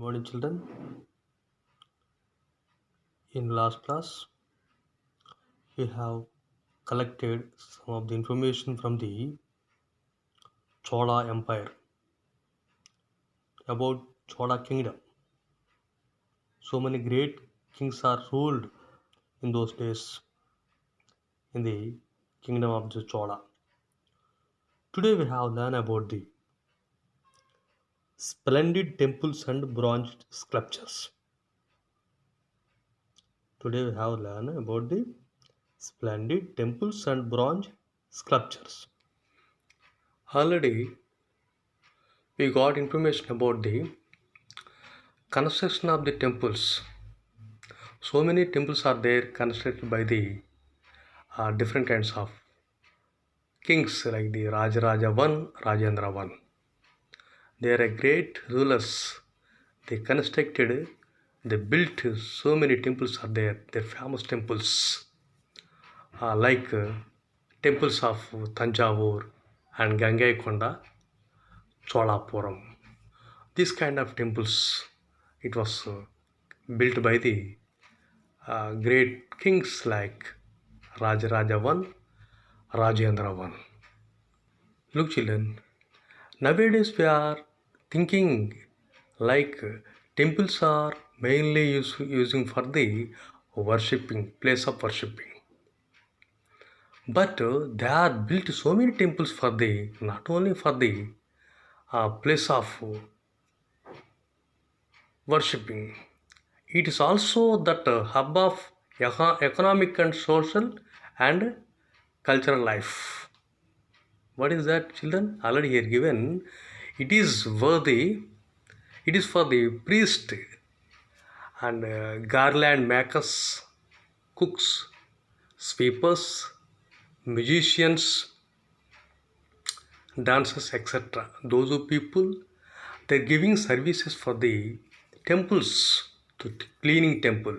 Morning, children. In last class, we have collected some of the information from the Chola Empire about Chola Kingdom. So many great kings are ruled in those days in the kingdom of the Chola. Today we have learned about the splendid temples and bronze sculptures. Today we have learned about the splendid temples and bronze sculptures. Already we got information about the construction of the temples. So many temples are there constructed by the different kinds of kings like the Rajaraja I, Rajendra I. They are a great rulers. They constructed, they built so many temples are there. They're famous temples like temples of Tanjavur and Gangaikonda, Cholapuram. This kind of temples, it was built by the great kings like Rajaraja I, Rajendra I. Look, children, nowadays we are thinking like temples are mainly using for the worshipping, place of worshipping. But they are built so many temples for the not only for the place of worshipping. It is also that hub of economic and social and cultural life. What is that, children? Already here given. It is worthy. It is for the priest and garland makers, cooks, sweepers, musicians, dancers, etc. Those who people they're giving services for the temples to cleaning temple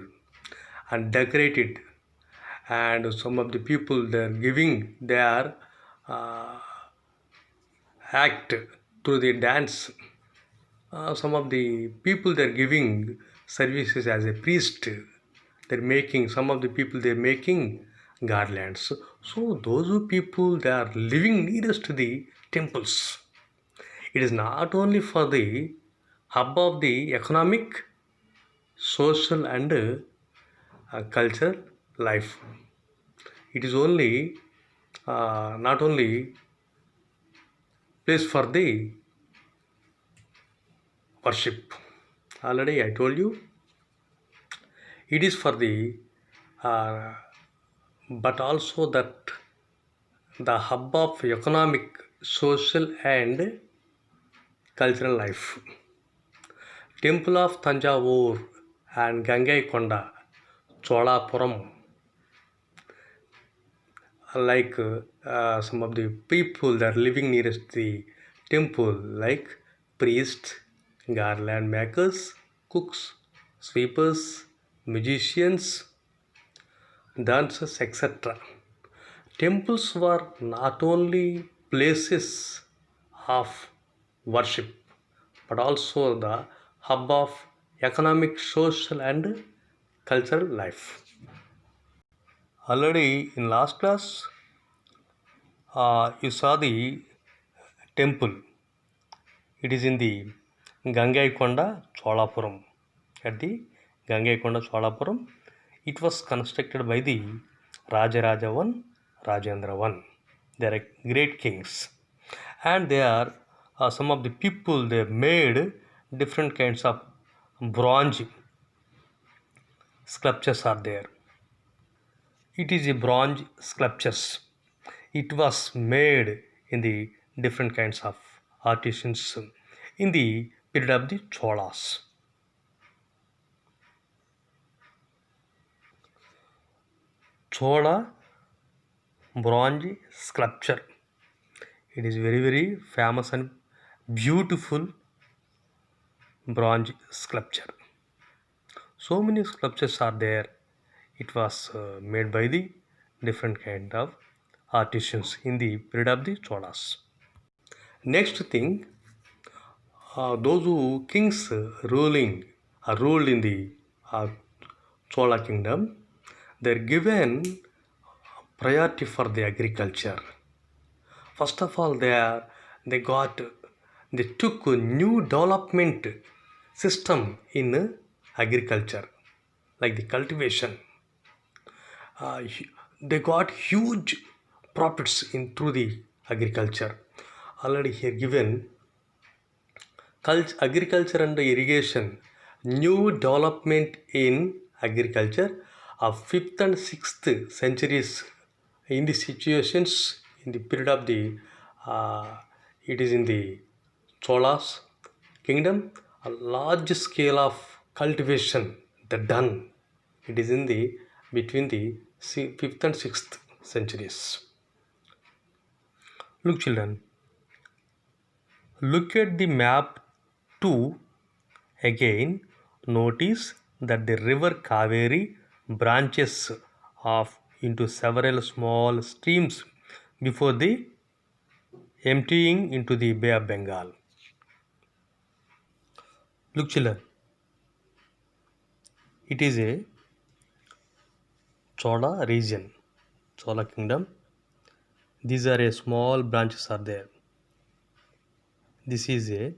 and decorate it, and some of the people they're giving their uh, act through the dance. Some of the people they're giving services as a priest. They're making some of the people they're making garlands. So those who people they are living nearest to the temples. It is not only for the hub of the economic, social, and cultural life. It is only not only place for the worship. Already I told you it is for the uh, but also that the hub of economic, social, and cultural life. Temple of Tanjavur and Gangaikonda, Cholapuram, like some of the people that are living nearest the temple, like priests, garland makers, cooks, sweepers, musicians, dancers, etc. Temples were not only places of worship but also the hub of economic, social, and cultural life. Already in last class, you saw the temple. It is in the Gangaikonda, Cholapuram. At the Gangaikonda, Cholapuram, it was constructed by the Rajaraja I, Rajendra I. They are great kings, and they are some of the people. They made different kinds of bronze sculptures are there. It is a bronze sculptures. It was made in the different kinds of artisans in the period of the Cholas. Chola bronze sculpture. It is very famous and beautiful bronze sculpture. So many sculptures are there. It was made by the different kind of artisans in the period of the Cholas. Next thing, those who kings ruled in the uh, Chola kingdom, they're given priority for the agriculture. First of all, they took a new development system in agriculture, like the cultivation. Uh, they got huge profits in through the agriculture. Already here given agriculture and irrigation, new development in agriculture of 5th and 6th centuries in the situations in the period of the it is in the Cholas kingdom, a large scale of cultivation that done. It is in the between the 5th and 6th centuries. Look children, look at the map 2 again. Notice that the river Kaveri branches off into several small streams before the emptying into the Bay of Bengal. Look children, it is a Chola region, Chola kingdom. These are a small branches are there. This is a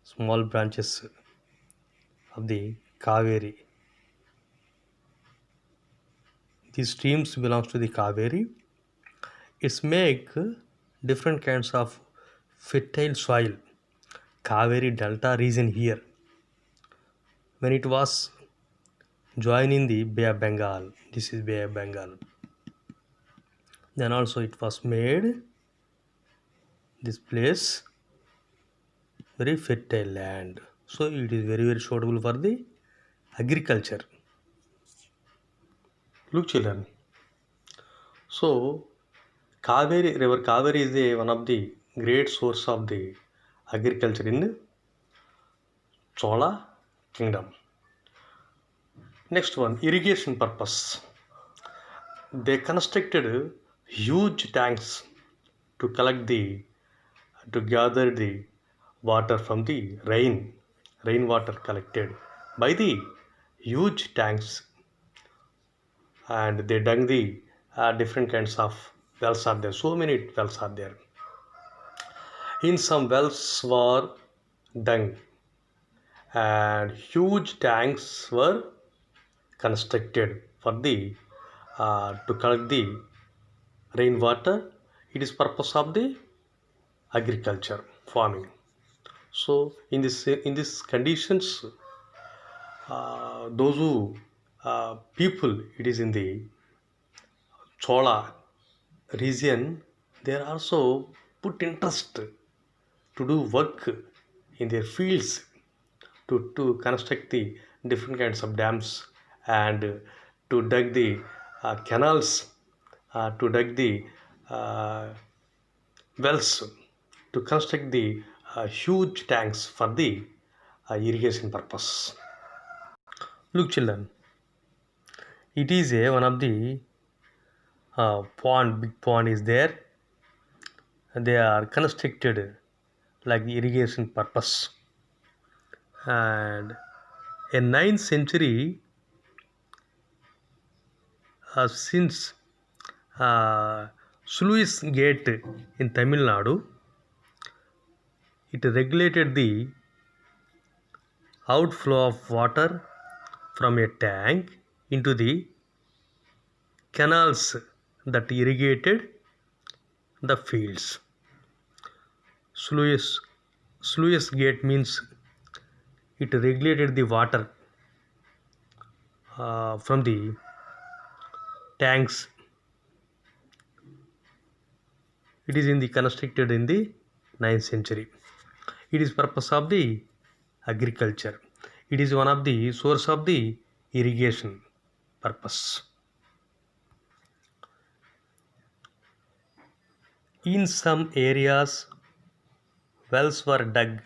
small branches of the Kaveri. These streams belongs to the Kaveri. It's make different kinds of fertile soil. Kaveri Delta region here. When it was joining the Bay of Bengal, this is Bay of Bengal. Then also it was made this place very fertile land. So it is very suitable for the agriculture. Look children. So River Kaveri is one of the great source of the agriculture in Chola kingdom. Next one, irrigation purpose. They constructed huge tanks to gather the water from the rainwater collected by the huge tanks, and they dug the different kinds of wells are there. So many wells are there. In some wells were dug and huge tanks were constructed for the to collect the rainwater. It is purpose of the agriculture farming. So in this conditions, those who people it is in the Chola region, they are also put interest to do work in their fields to construct the different kinds of dams and to dig the canals, to dig the wells, to construct the huge tanks for the irrigation purpose. Look children, it is one of the big pond is there, and they are constructed like the irrigation purpose. And in 9th century, since Sluice Gate in Tamil Nadu, it regulated the outflow of water from a tank into the canals that irrigated the fields. Sluice Gate means it regulated the water from the tanks. It is in the constructed in the 9th century. It is purpose of the agriculture. It is one of the source of the irrigation purpose. In some areas, wells were dug.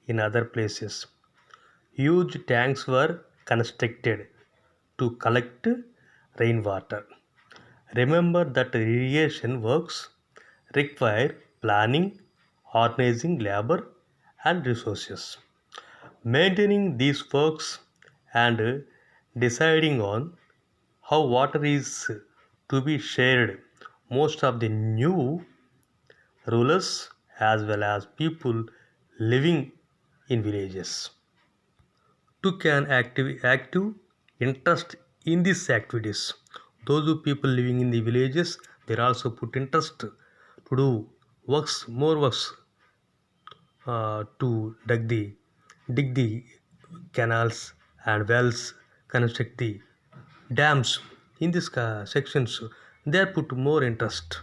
In other places, huge tanks were constructed to collect rainwater. Remember that irrigation works require planning, organizing labor, and resources. Maintaining these works and deciding on how water is to be shared. Most of the new rulers as well as people living in villages took an active interest in these activities. Those who people living in the villages, they also put interest to do works, more works to dig the canals and wells, construct the dams. In these sections, they are put more interest.